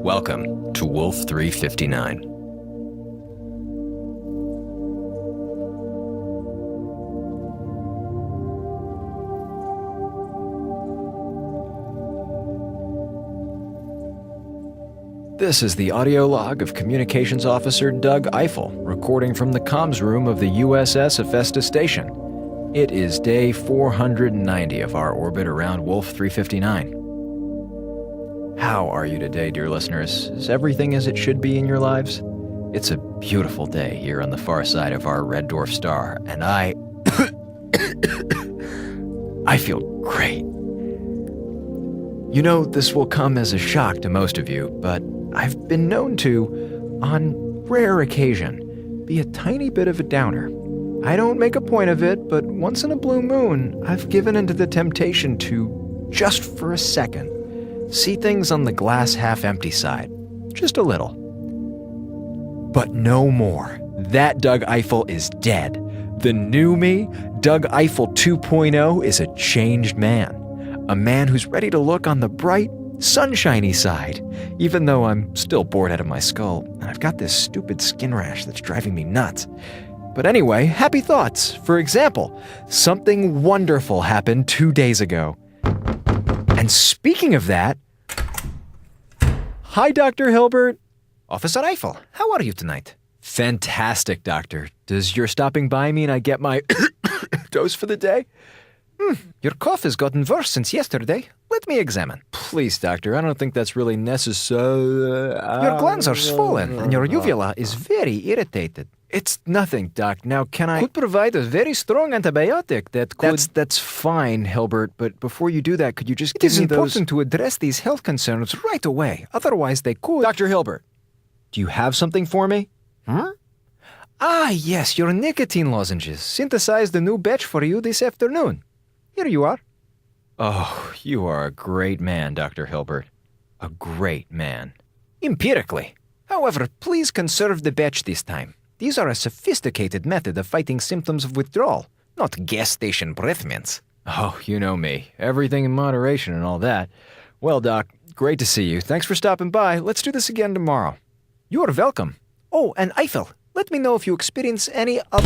Welcome to Wolf 359. This is the audio log of Communications Officer Doug Eiffel, recording from the comms room of the U.S.S. Hephaestus station. It is day 490 of our orbit around Wolf 359. How are you today, dear listeners? Is everything as it should be in your lives? It's a beautiful day here on the far side of our red dwarf star, and I feel great. You know, this will come as a shock to most of you, but I've been known to, on rare occasion, be a tiny bit of a downer. I don't make a point of it, but once in a blue moon, I've given into the temptation to, just for a second, see things on the glass half-empty side. Just a little. But no more. That Doug Eiffel is dead. The new me, Doug Eiffel 2.0, is a changed man. A man who's ready to look on the bright, sunshiny side, even though I'm still bored out of my skull, and I've got this stupid skin rash that's driving me nuts. But anyway, happy thoughts. For example, something wonderful happened 2 days ago. And speaking of that, hi, Dr. Hilbert. Officer Eiffel, how are you tonight? Fantastic, Doctor. Does your stopping by mean I get my dose for the day? Your cough has gotten worse since yesterday. Let me examine. Please, Doctor, I don't think that's really necessary. Your glands are swollen, and your uvula is very irritated. It's nothing, Doc. Now, can I... Could provide a very strong antibiotic that could... That's fine, Hilbert, but before you do that, could you just It give is me those... important to address these health concerns right away. Otherwise, they could... Dr. Hilbert, do you have something for me? Ah, yes, your nicotine lozenges. Synthesized a new batch for you this afternoon. Here you are. Oh, you are a great man, Dr. Hilbert. A great man. Empirically. However, please conserve the batch this time. These are a sophisticated method of fighting symptoms of withdrawal, not gas station breath mints. Oh, you know me. Everything in moderation and all that. Well, Doc, great to see you. Thanks for stopping by. Let's do this again tomorrow. You are welcome. Oh, and Eiffel, let me know if you experience any of...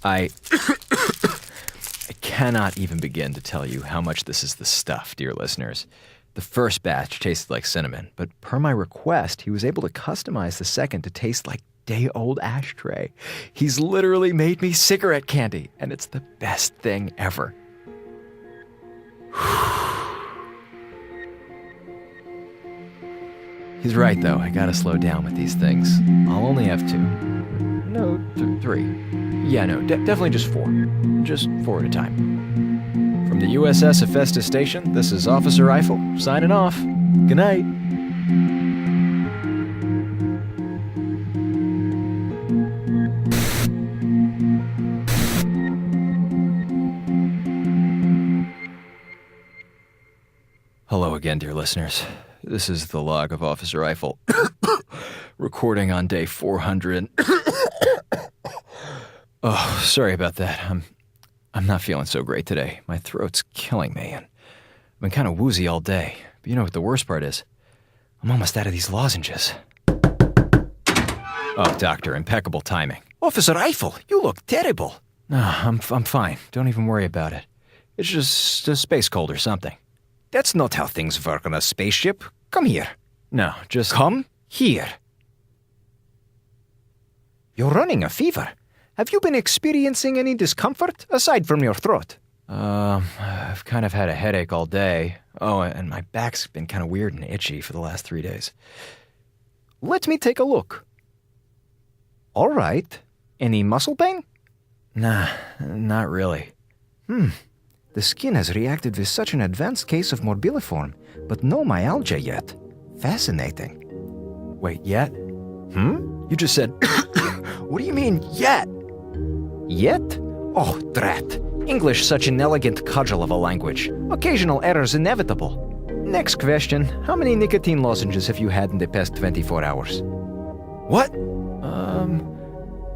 I cannot even begin to tell you how much this is the stuff, dear listeners. The first batch tasted like cinnamon, but per my request, he was able to customize the second to taste like day-old ashtray. He's literally made me cigarette candy, and it's the best thing ever. He's right, though. I gotta slow down with these things. I'll only have two. No, three. Yeah, no, definitely just four. Just four at a time. From the U.S.S. Hephaestus station, this is Officer Eiffel, signing off. Good night. Hello again, dear listeners. This is the log of Officer Eiffel, recording on day 400. Oh, sorry about that. I'm not feeling so great today. My throat's killing me, and I've been kind of woozy all day. But you know what the worst part is? I'm almost out of these lozenges. Oh, Doctor, impeccable timing. Officer Eiffel, you look terrible. No, I'm fine. Don't even worry about it. It's just a space cold or something. That's not how things work on a spaceship. Come here. No, just... Come here. You're running a fever. Have you been experiencing any discomfort aside from your throat? I've kind of had a headache all day. Oh, and my back's been kind of weird and itchy for the last 3 days. Let me take a look. All right. Any muscle pain? Nah, not really. The skin has reacted with such an advanced case of morbilliform, but no myalgia yet. Fascinating. Wait, yet? You just said... What do you mean, yet? Yet? Oh, drat. English such an elegant cudgel of a language. Occasional errors inevitable. Next question. How many nicotine lozenges have you had in the past 24 hours? What?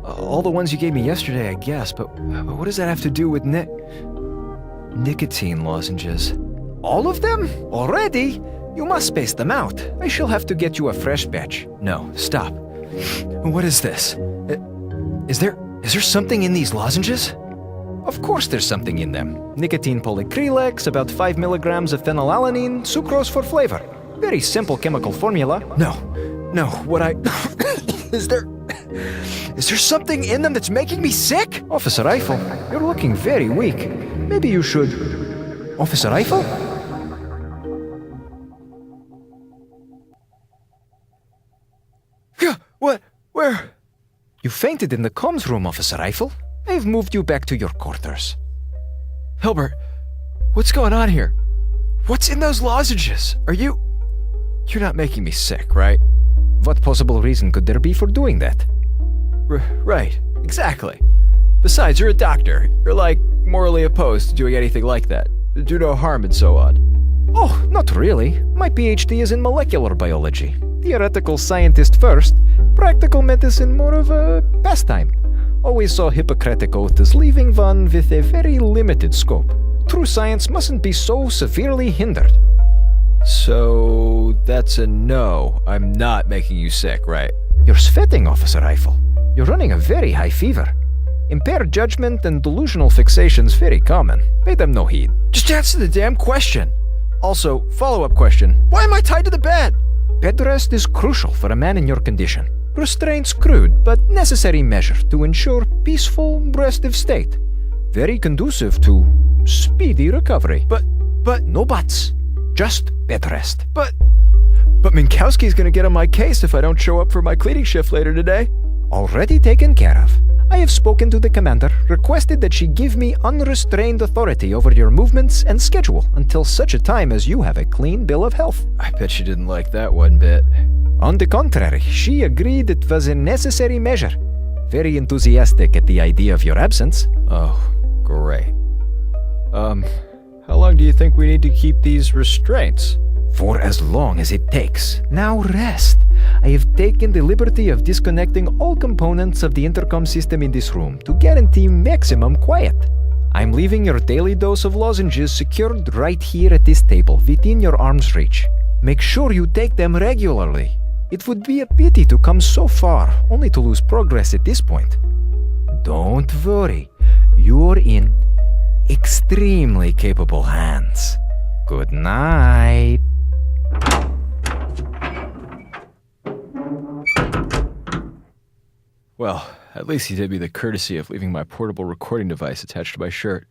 All the ones you gave me yesterday, I guess, but what does that have to do with nicotine lozenges? All of them? Already? You must space them out. I shall have to get you a fresh batch. No, stop. What is this? Is there something in these lozenges? Of course there's something in them. Nicotine polyacrylates, about 5 milligrams of phenylalanine, sucrose for flavor. Very simple chemical formula. No, what I... Is there something in them that's making me sick? Officer Eiffel, you're looking very weak. Maybe you should... Officer Eiffel? What? Where? You fainted in the comms room, Officer Eiffel. I've moved you back to your quarters. Hilbert, what's going on here? What's in those lozenges? You're not making me sick, right? What possible reason could there be for doing that? Right, exactly. Besides, you're a doctor. You're like morally opposed to doing anything like that. Do no harm and so on. Oh, not really. My PhD is in molecular biology. Theoretical scientist first, practical medicine more of a pastime. Always saw Hippocratic oath as leaving one with a very limited scope. True science mustn't be so severely hindered. So that's a no. I'm not making you sick, right? You're sweating, Officer Eiffel. You're running a very high fever. Impaired judgment and delusional fixations very common. Pay them no heed. Just answer the damn question. Also, follow-up question. Why am I tied to the bed? Bed rest is crucial for a man in your condition. Restraints crude, but necessary measure to ensure peaceful, restive state. Very conducive to speedy recovery. But... No buts. Just bed rest. But Minkowski's gonna get on my case if I don't show up for my cleaning shift later today. Already taken care of. I have spoken to the commander, requested that she give me unrestrained authority over your movements and schedule until such a time as you have a clean bill of health. I bet she didn't like that one bit. On the contrary, she agreed it was a necessary measure. Very enthusiastic at the idea of your absence. Oh, great. How long do you think we need to keep these restraints? For as long as it takes. Now rest. I have taken the liberty of disconnecting all components of the intercom system in this room to guarantee maximum quiet. I'm leaving your daily dose of lozenges secured right here at this table, within your arm's reach. Make sure you take them regularly. It would be a pity to come so far, only to lose progress at this point. Don't worry. You're in extremely capable hands. Good night. Well, at least he did me the courtesy of leaving my portable recording device attached to my shirt.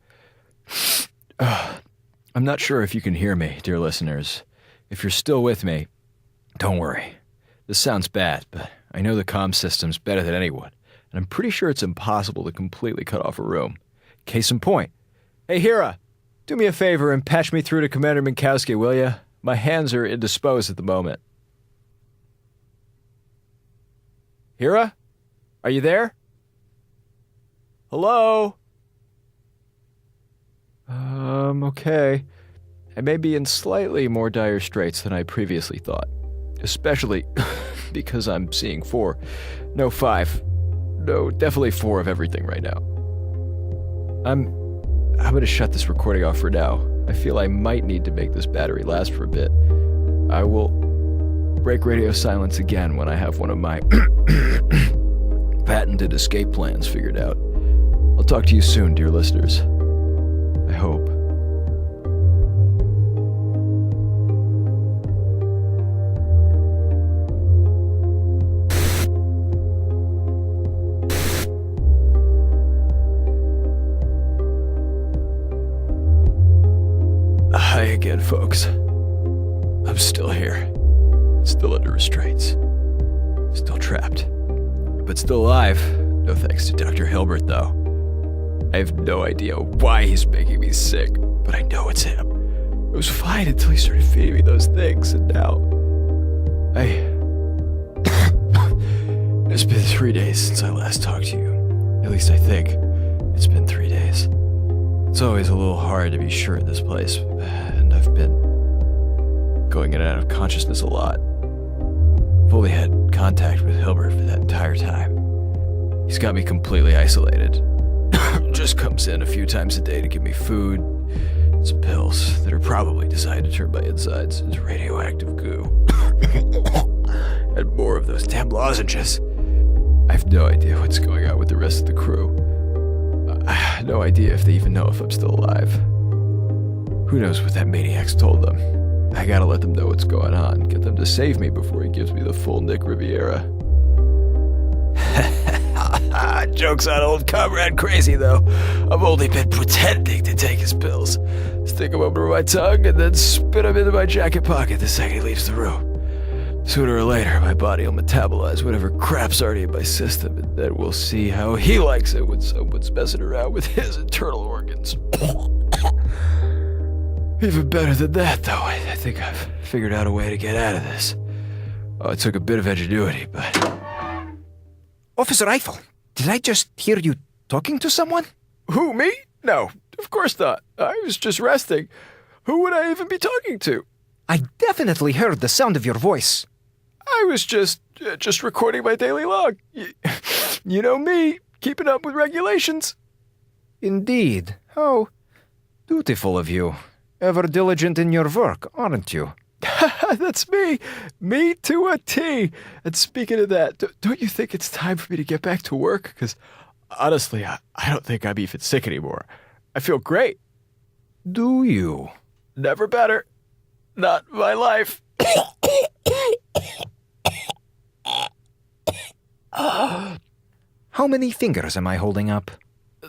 I'm not sure if you can hear me, dear listeners. If you're still with me, don't worry. This sounds bad, but I know the comm system's better than anyone, and I'm pretty sure it's impossible to completely cut off a room. Case in point. Hey, Hira, do me a favor and patch me through to Commander Minkowski, will ya? My hands are indisposed at the moment. Hira? Are you there? Hello? Okay. I may be in slightly more dire straits than I previously thought. Especially because I'm seeing 4. No, 5. No, definitely 4 of everything right now. I'm gonna shut this recording off for now. I feel I might need to make this battery last for a bit. I will break radio silence again when I have one of my patented escape plans figured out. I'll talk to you soon, dear listeners. I hope. Hi again, folks. I'm still here. Still under restraints. Still trapped. But still alive. No thanks to Dr. Hilbert, though. I have no idea why he's making me sick, but I know it's him. I was fine until he started feeding me those things, and now... It's been 3 days since I last talked to you. At least I think. It's been 3 days. It's always a little hard to be sure at this place, and I've been going in and out of consciousness a lot. I've only had contact with Hilbert for that entire time. He's got me completely isolated. Just comes in a few times a day to give me food, Some pills that are probably designed to turn my insides into radioactive goo. And more of those damn lozenges. I have no idea what's going on with the rest of the crew. I have no idea if they even know if I'm still alive. Who knows what that maniac's told them? I gotta let them know what's going on, get them to save me before he gives me the full Nick Riviera. Joke's on old Comrade Crazy, though. I've only been pretending to take his pills. Stick them over my tongue and then spit them into my jacket pocket the second he leaves the room. Sooner or later, my body will metabolize whatever crap's already in my system, and then we'll see how he likes it when someone's messing around with his internal organs. Even better than that, though, I think I've figured out a way to get out of this. Oh, it took a bit of ingenuity, but... Officer Eiffel, did I just hear you talking to someone? Who, me? No, of course not. I was just resting. Who would I even be talking to? I definitely heard the sound of your voice. I was just recording my daily log. You know me, keeping up with regulations. Indeed. How dutiful of you. Ever diligent in your work, aren't you? That's me. Me to a T. And speaking of that, don't you think it's time for me to get back to work? Because honestly, I don't think I'm even sick anymore. I feel great. Do you? Never better. Not my life. How many fingers am I holding up?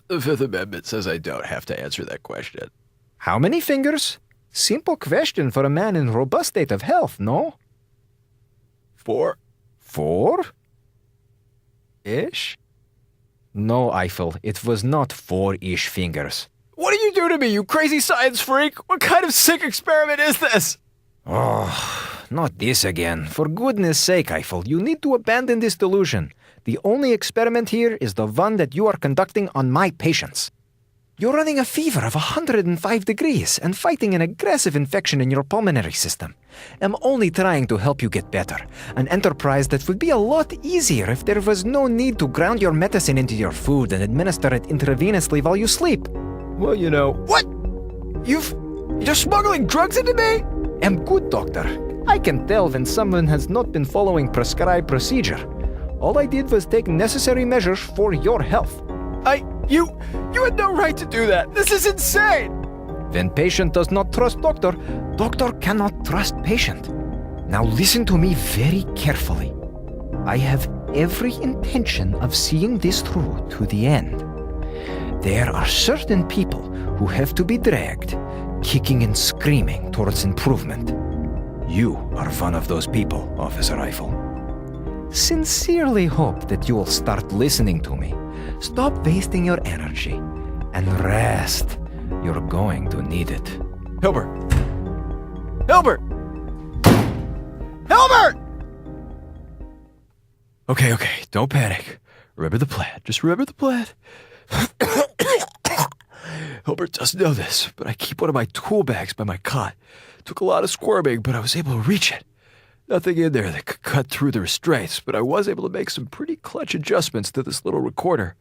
The Fifth Amendment says I don't have to answer that question. How many fingers? Simple question for a man in robust state of health, no? 4. 4? Ish? No, Eiffel, it was not 4-ish fingers. What do you do to me, you crazy science freak? What kind of sick experiment is this? Oh, not this again. For goodness sake, Eiffel, you need to abandon this delusion. The only experiment here is the one that you are conducting on my patients. You're running a fever of 105 degrees and fighting an aggressive infection in your pulmonary system. I'm only trying to help you get better, an enterprise that would be a lot easier if there was no need to ground your medicine into your food and administer it intravenously while you sleep. Well, you know... What? You're smuggling drugs into me? I'm good, doctor. I can tell when someone has not been following prescribed procedure. All I did was take necessary measures for your health. You had no right to do that. This is insane. When patient does not trust doctor, doctor cannot trust patient. Now listen to me very carefully. I have every intention of seeing this through to the end. There are certain people who have to be dragged, kicking and screaming towards improvement. You are one of those people, Officer Eiffel. Sincerely hope that you will start listening to me. Stop wasting your energy and rest. You're going to need it. Hilbert! Hilbert! Hilbert! Okay, don't panic. Remember the plan. Just remember the plan. Hilbert doesn't know this, but I keep one of my tool bags by my cot. Took a lot of squirming, but I was able to reach it. Nothing in there that could cut through the restraints, but I was able to make some pretty clutch adjustments to this little recorder.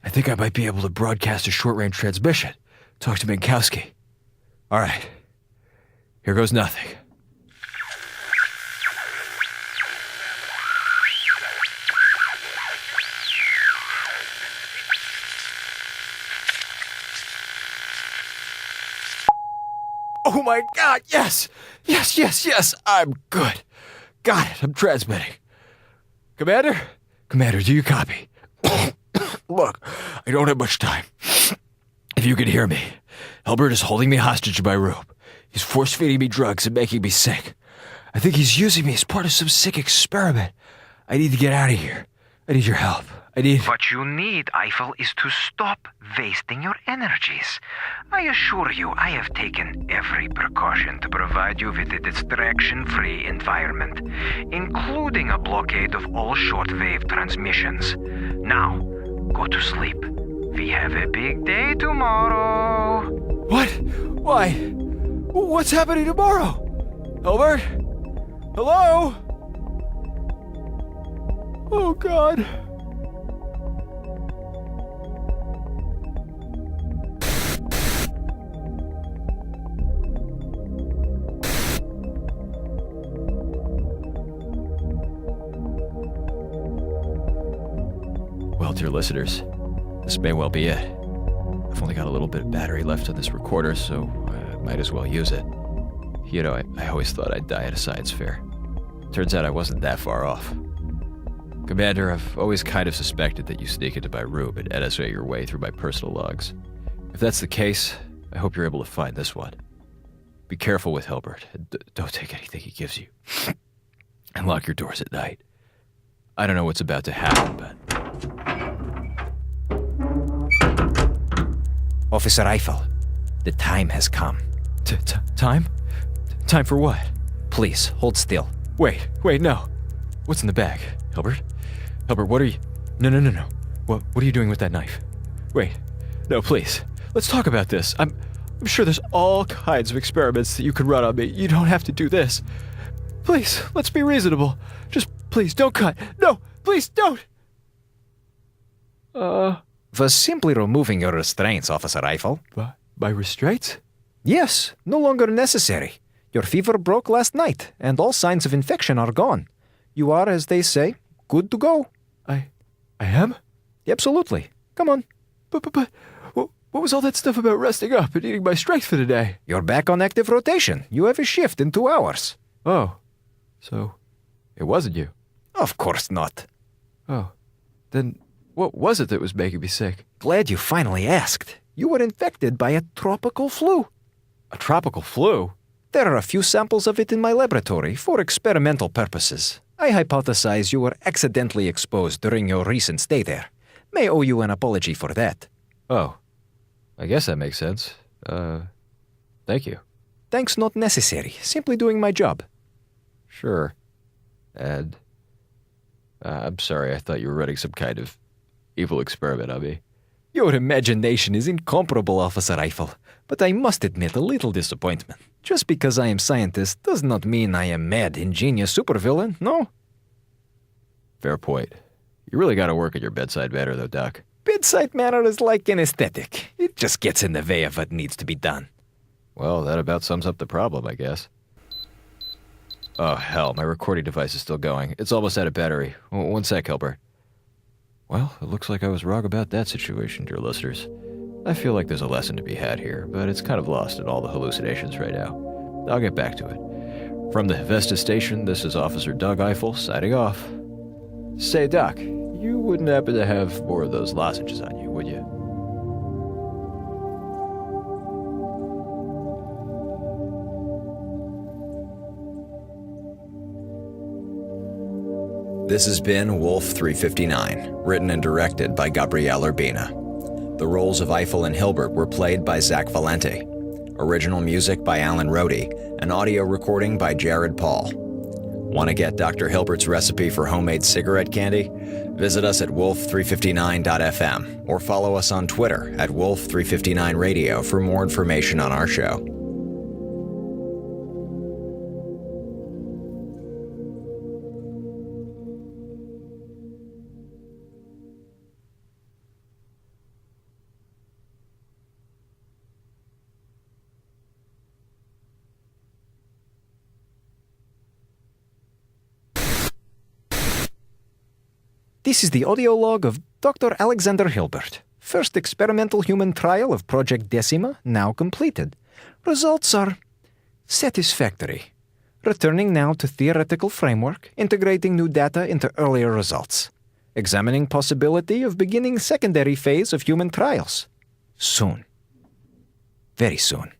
I think I might be able to broadcast a short-range transmission. Talk to Minkowski. All right. Here goes nothing. Oh my God, yes! Yes, I'm good. Got it, I'm transmitting. Commander, do you copy? Look, I don't have much time. If you can hear me, Hilbert is holding me hostage in my room. He's force-feeding me drugs and making me sick. I think he's using me as part of some sick experiment. I need to get out of here. I need your help. What you need, Eiffel, is to stop wasting your energies. I assure you, I have taken every precaution to provide you with a distraction-free environment, including a blockade of all shortwave transmissions. Now, go to sleep. We have a big day tomorrow. What? Why? What's happening tomorrow? Hilbert? Hello? Oh, God. Well, dear listeners, this may well be it. I've only got a little bit of battery left on this recorder, so I might as well use it. You know, I always thought I'd die at a science fair. Turns out I wasn't that far off. Commander, I've always kind of suspected that you sneak into my room and NSA your way through my personal logs. If that's the case, I hope you're able to find this one. Be careful with Hilbert, and don't take anything he gives you. And lock your doors at night. I don't know what's about to happen, but... Officer Eiffel, the time has come. Time? Time for what? Please, hold still. Wait, no. What's in the bag? Hilbert, what are you... No. What are you doing with that knife? Wait, no, please. Let's talk about this. I'm sure there's all kinds of experiments that you could run on me. You don't have to do this. Please, let's be reasonable. Just, please, don't cut. No, please, don't! Was simply removing your restraints, Officer Eiffel. My restraints? Yes, no longer necessary. Your fever broke last night, and all signs of infection are gone. You are, as they say, good to go. I am? Absolutely. Come on. But, what was all that stuff about resting up and eating my strength for the day? You're back on active rotation. You have a shift in 2 hours. Oh, so it wasn't you? Of course not. Oh, then what was it that was making me sick? Glad you finally asked. You were infected by a tropical flu. A tropical flu? There are a few samples of it in my laboratory for experimental purposes. I hypothesize you were accidentally exposed during your recent stay there. May owe you an apology for that. Oh, I guess that makes sense. Thank you. Thanks not necessary. Simply doing my job. Sure. And I'm sorry, I thought you were running some kind of evil experiment on me. Your imagination is incomparable, Officer Eiffel, but I must admit a little disappointment. Just because I am scientist does not mean I am mad, ingenious supervillain, no? Fair point. You really gotta work at your bedside manner, though, Doc. Bedside manner is like an aesthetic. It just gets in the way of what needs to be done. Well, that about sums up the problem, I guess. Oh, hell, my recording device is still going. It's almost out of battery. One sec, Hilbert. Well, it looks like I was wrong about that situation, dear listeners. I feel like there's a lesson to be had here, but it's kind of lost in all the hallucinations right now. I'll get back to it. From the Hephaestus station, this is Officer Doug Eiffel, signing off. Say, Doc, you wouldn't happen to have more of those lozenges on you, would you? This has been Wolf 359, written and directed by Gabriele Urbina. The roles of Eiffel and Hilbert were played by Zach Valente. Original music by Alan Rohde, and audio recording by Jared Paul. Want to get Dr. Hilbert's recipe for homemade cigarette candy? Visit us at wolf359.fm or follow us on Twitter at wolf359radio for more information on our show. This is the audio log of Dr. Alexander Hilbert. First experimental human trial of Project Decima now completed. Results are satisfactory. Returning now to theoretical framework, integrating new data into earlier results. Examining possibility of beginning secondary phase of human trials. Soon. Very soon.